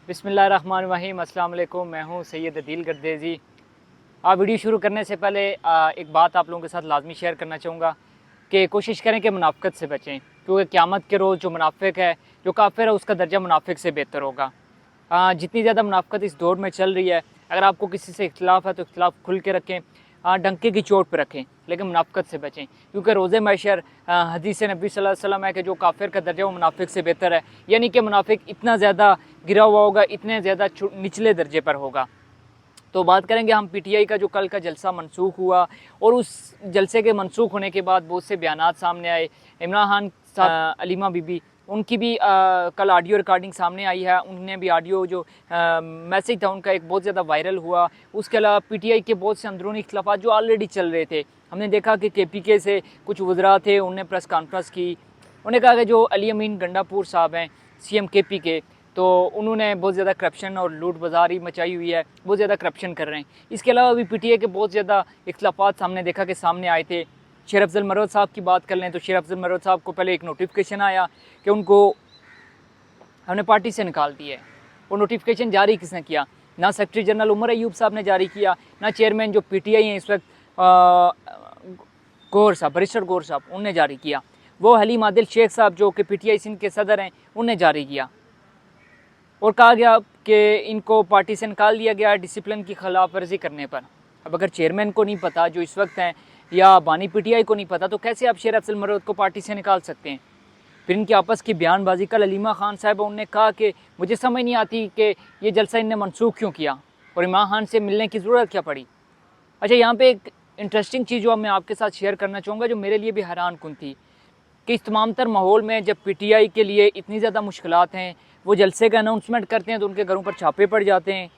बिस्मिल्लाहिर्रहमानिर्रहीम। अस्सलाम वालेकुम। मैं हूँ सैयद अदील गर्देज़ी। वीडियो शुरू करने से पहले एक बात आप लोगों के साथ लाजमी शेयर करना चाहूँगा कि कोशिश करें कि मुनाफ़िक़त से बचें, क्योंकि क़यामत के रोज़ जो मुनाफ़िक़ है, जो काफ़िर है, उसका दर्जा मुनाफ़िक़ से बेहतर होगा। जितनी ज़्यादा मुनाफ़िक़त इस दौर में चल रही है, अगर आपको किसी से इख्तिलाफ़ है तो इख्तिलाफ़ खुल के रखें, डंके की चोट पर रखें, लेकिन मुनाफ़िक़त से बचें, क्योंकि रोज़े महशर हदीस नबी सल्लल्लाहु अलैहि वसल्लम है कि जो काफ़िर का दर्जा वो मुनाफ़िक़ से बेहतर है। यानी कि मुनाफ़िक़ इतना ज़्यादा गिरा हुआ होगा, इतने ज़्यादा निचले दर्जे पर होगा। तो बात करेंगे हम पीटीआई का जो कल का जलसा मनसूख हुआ और उस जलसे के मनसूख होने के बाद बहुत से बयानात सामने आए। इमरान खान साहब, अलीमा बीबी, उनकी भी कल ऑडियो रिकॉर्डिंग सामने आई है। उनने भी ऑडियो जो मैसेज था उनका एक बहुत ज़्यादा वायरल हुआ। उसके अलावा पीटीआई के बहुत से अंदरूनी इख्तिलाफ़ात जो ऑलरेडी चल रहे थे, हमने देखा कि केपीके से कुछ वज़रा थे, उन्होंने प्रेस कॉन्फ्रेंस की। उन्होंने कहा कि जो अली अमीन गंडापुर साहब हैं सीएम केपी के, तो उन्होंने बहुत ज़्यादा करप्शन और लूट बाज़ारी मचाई हुई है, बहुत ज़्यादा करप्शन कर रहे हैं। इसके अलावा भी पीटीआई के बहुत ज़्यादा इख्तिलाफ़ात हमने देखा कि सामने आए थे। शेर अफजल मरवत साहब की बात कर लें तो शेर अफजल मरवत साहब को पहले एक नोटिफिकेशन आया कि उनको हमने पार्टी से निकाल दिया है। वो नोटिफिकेशन जारी किसने किया? ना सेक्रेटरी जनरल उमर अयूब साहब ने जारी किया, ना चेयरमैन जो पीटीआई हैं इस वक्त गौहर साहब, बैरिस्टर गौहर साहब, उनने जारी किया। वो हलीम आदिल शेख साहब जो कि पीटीआई सिंध के सदर हैं, उनने जारी किया और कहा गया कि इनको पार्टी से निकाल दिया गया डिसिप्लिन की खिलाफ वर्जी करने पर। अब अगर चेयरमैन को नहीं पता जो इस वक्त हैं, या बानी पीटीआई को नहीं पता, तो कैसे आप शेर अफजल मरवत को पार्टी से निकाल सकते हैं? फिर इनकी आपस की बयानबाजी कल अलीमा खान साहब उन्होंने कहा कि मुझे समझ नहीं आती कि ये जलसा इनने मनसूख क्यों किया और इमरान खान से मिलने की ज़रूरत क्या पड़ी। अच्छा, यहाँ पे एक इंटरेस्टिंग चीज़ जो मैं आपके साथ शेयर करना चाहूँगा, जो मेरे लिए भी हैरान कुन थी, कि इस तमाम तर माहौल में जब पीटीआई के लिए इतनी ज़्यादा मुश्किलात हैं, वो जलसे का अनाउंसमेंट करते हैं तो उनके घरों पर छापे पड़ जाते हैं,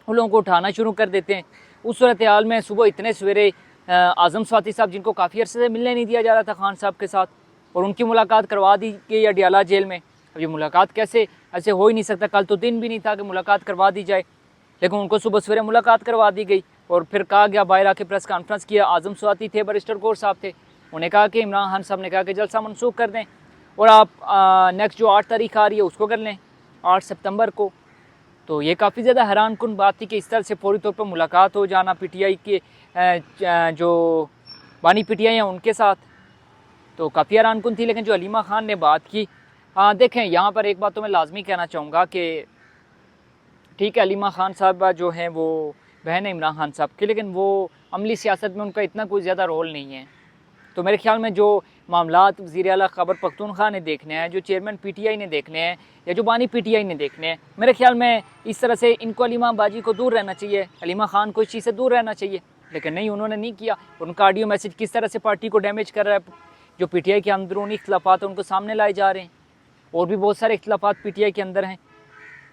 उन लोगों को उठाना शुरू कर देते हैं। उस सूरत हाल में सुबह इतने सवेरे आज़म स्वाति साहब, जिनको काफ़ी अर्से से मिलने नहीं दिया जा रहा था खान साहब के साथ, और उनकी मुलाकात करवा दी गई अडियाला जेल में। अब ये मुलाकात कैसे, ऐसे हो ही नहीं सकता, कल तो दिन भी नहीं था कि मुलाकात करवा दी जाए, लेकिन उनको सुबह सवेरे मुलाकात करवा दी गई और फिर कहा गया, बाहर आके प्रेस कॉन्फ्रेंस किया। आज़म स्वाति थे, बैरिस्टर गौहर साहब थे, उन्हें कहा कि इमरान खान साहब ने कहा कि जलसा मनसूख कर दें और आप नेक्स्ट जो 8 तारीख आ रही है उसको कर लें, 8 सितंबर को। तो ये काफ़ी ज़्यादा हैरान कुन बात थी कि इस तरह से फौरी तौर पर मुलाकात हो जाना पीटीआई के जो बानी पीटीआई हैं उनके साथ, तो काफ़ी हैरान कुन थी। लेकिन जो अलीमा खान ने बात की, देखें यहाँ पर एक बात तो मैं लाजमी कहना चाहूँगा कि ठीक है, अलीमा खान साहब जो हैं वो बहन है इमरान खान साहब की, लेकिन वो अमली सियासत में उनका इतना कोई ज़्यादा रोल नहीं है। तो मेरे ख्याल में जो मामलात वज़ीर आला खैबर पख्तूनख्वा ने देखने हैं, जो चेयरमैन पीटीआई ने देखने हैं, या जो बानी पीटीआई ने देखने हैं, मेरे ख्याल में इस तरह से इनको अलीमा बाजी को दूर रहना चाहिए, अलीमा खान को इस चीज़ से दूर रहना चाहिए। लेकिन नहीं, उन्होंने नहीं किया। उनका ऑडियो मैसेज किस तरह से पार्टी को डैमेज कर रहा है, जो पीटीआई के अंदरूनी इख्तिलाफ़ात उनको सामने लाए जा रहे हैं। और भी बहुत सारे इख्तिलाफ़ात पीटीआई के अंदर हैं।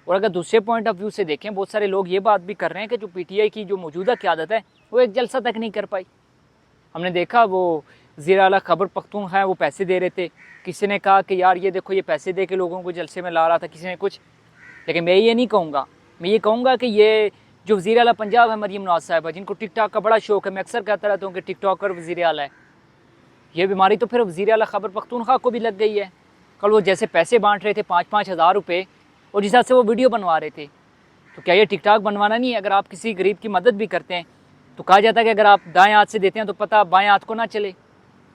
और अगर दूसरे पॉइंट ऑफ व्यू से देखें, बहुत सारे लोग ये बात भी कर रहे हैं कि जो पीटीआई की जो मौजूदा क़यादत है वो एक जलसा तक नहीं कर पाई। हमने देखा वो वज़ीर आला खैबर पख्तूनख्वा है, वो पैसे दे रहे थे, किसी ने कहा कि यार ये देखो ये पैसे दे के लोगों को जलसे में ला रहा था, किसी ने कुछ। लेकिन मैं ये नहीं कहूँगा, मैं ये कहूँगा कि ये जो वज़ीर आला पंजाब है मरीम नवाज़ साहिबा, जिनको टिकटॉक का बड़ा शौक है, मैं अक्सर कहता रहता हूँ कि टिकटॉकर वज़ीर आला है, ये बीमारी तो फिर वज़ीर आला खैबर पख्तूनख्वा को भी लग गई है। कल वो जैसे पैसे बांट रहे थे 5-5 हज़ार रुपये, और जिस हिसाब से वो वीडियो बनवा रहे थे, तो क्या ये टिकटॉक बनवाना नहीं है? अगर आप किसी गरीब की मदद भी करते हैं तो कहा जाता है कि अगर आप दाएं हाथ से देते हैं तो पता बाएं हाथ को ना चले।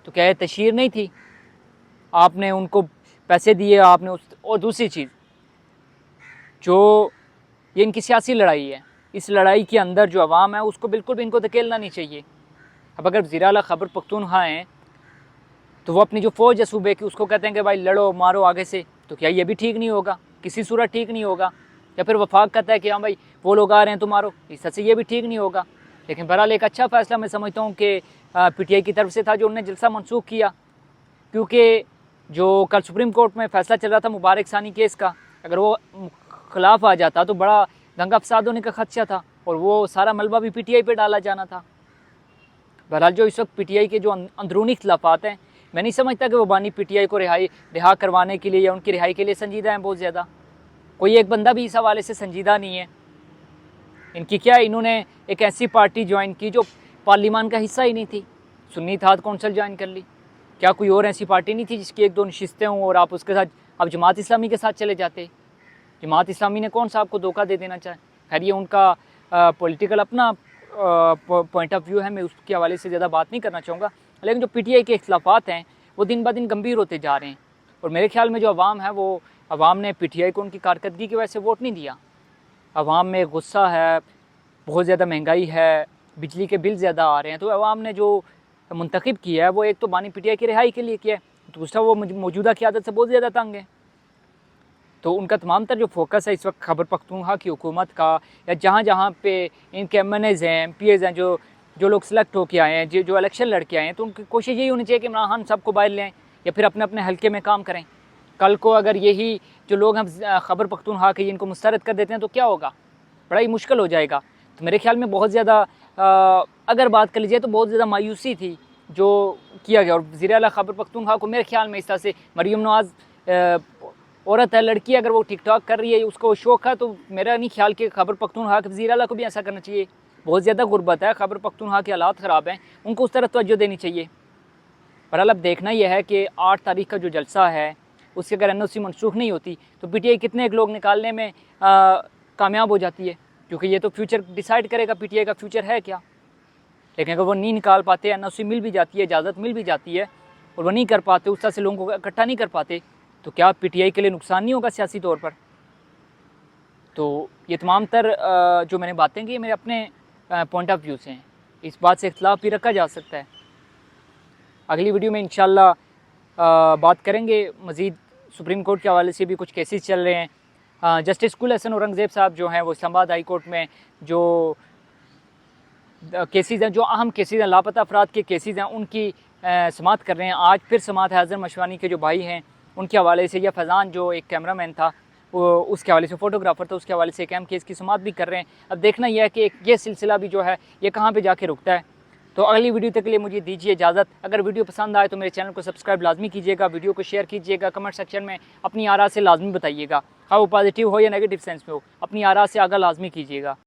तो क्या ये तशहीर नहीं थी? आपने उनको पैसे दिए, आपने और दूसरी चीज़, जो ये इनकी सियासी लड़ाई है, इस लड़ाई के अंदर जो अवाम है उसको बिल्कुल भी इनको धकेलना नहीं चाहिए। अब अगर वज़ीर आला खैबर पख्तूनख्वा हैं तो वो अपनी जो फ़ौज है सूबे की, उसको कहते हैं कि भाई लड़ो मारो आगे से, तो क्या ये भी ठीक नहीं होगा? किसी सूरत ठीक नहीं होगा। या फिर वफाक कहता है कि हाँ भाई वो लोग आ रहे हैं तो मारो, इस तरह से ये भी ठीक नहीं होगा। लेकिन बहरहाल एक अच्छा फ़ैसला मैं समझता हूँ कि पीटीआई की तरफ से था जो उन्होंने जलसा मनसूख किया, क्योंकि जो कल सुप्रीम कोर्ट में फ़ैसला चल रहा था मुबारक सानी केस का, अगर वो खिलाफ आ जाता तो बड़ा दंगा फसाद होने का खदशा था और वो सारा मलबा भी पीटीआई पे डाला जाना था। बहरहाल जो इस वक्त पीटीआई के जो अंदरूनी इख्तिलाफ़ात हैं, मैं नहीं समझता कि वो बानी पीटीआई को रिहा करवाने के लिए या उनकी रिहाई के लिए संजीदा हैं बहुत ज़्यादा। कोई एक बंदा भी इस हवाले से संजीदा नहीं है। इनकी क्या, इन्होंने एक ऐसी पार्टी ज्वाइन की जो पार्लियामान का हिस्सा ही नहीं थी, सुन्नी इत्तेहाद कौंसिल ज्वाइन कर ली। क्या कोई और ऐसी पार्टी नहीं थी जिसकी 1-2 नशिस्तें हों और आप उसके साथ, आप जमात इस्लामी के साथ चले जाते? जमात इस्लामी ने कौन सा आपको धोखा दे देना चाहे। खैर ये उनका पॉलिटिकल अपना पॉइंट ऑफ व्यू है, मैं उसके हवाले से ज़्यादा बात नहीं करना चाहूँगा। लेकिन जो पीटीआई के इख्तलाफात हैं वो दिन ब दिन गंभीर होते जा रहे हैं, और मेरे ख्याल में जो अवाम है वो अवाम ने पीटीआई को उनकी कारकर्दगी की वजह से वोट नहीं दिया। अवाम में गुस्सा है, बहुत ज़्यादा महंगाई है, बिजली के बिल ज़्यादा आ रहे हैं, तो अवाम ने जो मुंतखब किया है वो एक तो बानी पीटीआई की रिहाई के लिए किया है, दूसरा वो मौजूदा क़यादत से बहुत ज़्यादा तंग है। तो उनका तमाम तर जो फोकस है इस वक्त खैबर पख्तूनख्वा की हुकूमत का, या जहाँ जहाँ पे इनके MNAs हैं, MPAs हैं, जो लोग सेलेक्ट होकर आए हैं, जो इलेक्शन लड़के आए हैं, तो उनकी कोशिश यही होनी चाहिए कि इमरान खान सबको बाहर लें या फिर अपने अपने हल्के में काम करें। कल को अगर यही जो लोग हम खैबर पख्तूनख्वा के इनको मुस्तरद कर देते हैं तो क्या होगा, बड़ा ही मुश्किल हो जाएगा। तो मेरे ख्याल में बहुत ज़्यादा अगर बात कर लीजिए तो बहुत ज़्यादा मायूसी थी जो किया गया। और वज़ीर आला खैबर पख्तूनख्वा को मेरे ख्याल में इस तरह से मरियम नवाज़ औरत है, लड़की, अगर वो टिकटॉक कर रही है, उसको शौक़ है, तो मेरा नहीं ख्याल कि खैबर पख्तूनख्वा के वज़ीर आला को भी ऐसा करना चाहिए। बहुत ज़्यादा गुर्बत है, खैबर पख्तूनख्वा के हालात ख़राब हैं, उनको उस तरफ तवज्जो देनी चाहिए। बहरहाल अब देखना यह है कि 8 तारीख का जो जलसा है उससे अगर NOC मनसूख नहीं होती तो पीटीआई कितने एक लोग निकालने में कामयाब हो जाती है, क्योंकि ये तो फ्यूचर डिसाइड करेगा पीटीआई का फ्यूचर है क्या। लेकिन अगर वो नहीं निकाल पाते, NOC मिल भी जाती है, इजाज़त मिल भी जाती है, और वो नहीं कर पाते, उस तरह से लोगों को इकट्ठा नहीं कर पाते, तो क्या पीटीआई के लिए नुकसान नहीं होगा सियासी तौर पर। तो ये तमाम तर जो मैंने बातें की मेरे अपने पॉइंट ऑफ व्यू से हैं, इस बात से इख्तलाफ भी रखा जा सकता है। अगली वीडियो में इंशाल्लाह बात करेंगे मज़ीद सुप्रीम कोर्ट के हवाले से भी कुछ केसेस चल रहे हैं। जस्टिस कुल हसन औरंगज़ेब साहब जो हैं वो इस्लामाबाद हाई कोर्ट में जो केसेस हैं, जो अहम केसेस हैं, लापता अफराद के केसेस हैं, उनकी समाअत कर रहे हैं। आज फिर समाअत है अज़हर मशवानी के जो भाई हैं उनके हवाले से, या फैज़ान जो एक कैमरामैन था वो उसके हवाले से, फ़ोटोग्राफ़र था, उसके हवाले से एक अहम केस की समाअत भी कर रहे हैं। अब देखना यह है कि ये सिलसिला भी जो है ये कहाँ पे जाके रुकता है। तो अगली वीडियो तक के लिए मुझे दीजिए इजाज़त। अगर वीडियो पसंद आए तो मेरे चैनल को सब्सक्राइब लाजमी कीजिएगा, वीडियो को शेयर कीजिएगा, कमेंट सेक्शन में अपनी आरा से लाजमी बताइएगा, हाँ वो पॉजिटिव हो या नेगेटिव सेंस में हो, अपनी आरा से आगाह लाजमी कीजिएगा।